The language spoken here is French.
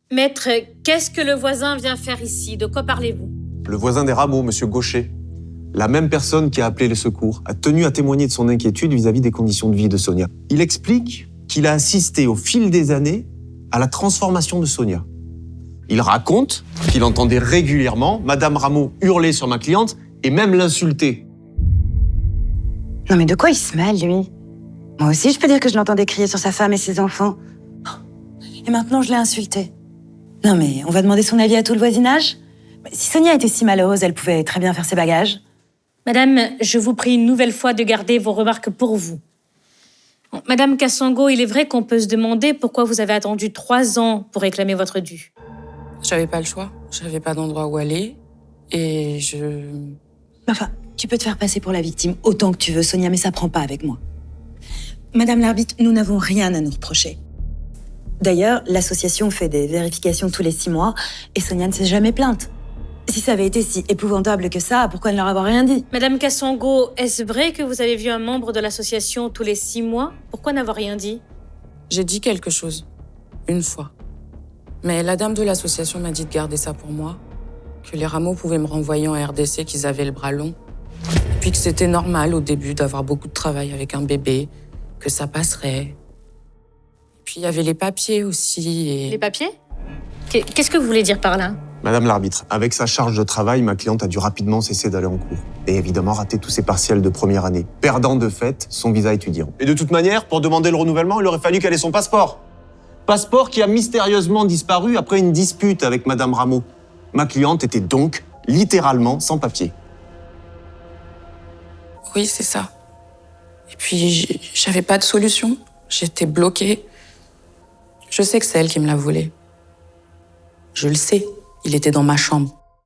Maître, qu'est-ce que le voisin vient faire ici? De quoi parlez-vous? Le voisin des Rameaux, monsieur Gaucher, la même personne qui a appelé les secours, a tenu à témoigner de son inquiétude vis-à-vis des conditions de vie de Sonia. Il explique qu'il a assisté au fil des années à la transformation de Sonia. Il raconte qu'il entendait régulièrement Madame Rameau hurler sur ma cliente et même l'insulter. Non mais de quoi il se mêle, lui? Moi aussi, je peux dire que je l'entendais crier sur sa femme et ses enfants. Et maintenant, je l'ai insulté. Non mais, on va demander son avis à tout le voisinage? Si Sonia était si malheureuse, elle pouvait très bien faire ses bagages. Madame, je vous prie une nouvelle fois de garder vos remarques pour vous. Bon, Madame Kassango, il est vrai qu'on peut se demander pourquoi vous avez attendu 3 ans pour réclamer votre dû. J'avais pas le choix. J'avais pas d'endroit où aller. Et Enfin, tu peux te faire passer pour la victime autant que tu veux, Sonia, mais ça prend pas avec moi. Madame l'arbitre, nous n'avons rien à nous reprocher. D'ailleurs, l'association fait des vérifications tous les 6 mois et Sonia ne s'est jamais plainte. Si ça avait été si épouvantable que ça, pourquoi ne leur avoir rien dit? Madame Kassango, est-ce vrai que vous avez vu un membre de l'association tous les 6 mois? Pourquoi n'avoir rien dit? J'ai dit quelque chose. Une fois. Mais la dame de l'association m'a dit de garder ça pour moi. Que les Rameaux pouvaient me renvoyer en RDC, qu'ils avaient le bras long. Et puis que c'était normal au début d'avoir beaucoup de travail avec un bébé. Que ça passerait. Et puis il y avait les papiers aussi et... Les papiers? Qu'est-ce que vous voulez dire par là? Madame l'arbitre, avec sa charge de travail, ma cliente a dû rapidement cesser d'aller en cours. Et évidemment rater tous ses partiels de première année, perdant de fait son visa étudiant. Et de toute manière, pour demander le renouvellement, il aurait fallu qu'elle ait son passeport. Passeport qui a mystérieusement disparu après une dispute avec Madame Rameau. Ma cliente était donc littéralement sans papier. Oui, c'est ça. Et puis, j'avais pas de solution. J'étais bloquée. Je sais que c'est elle qui me l'a volé. Je le sais. Il était dans ma chambre.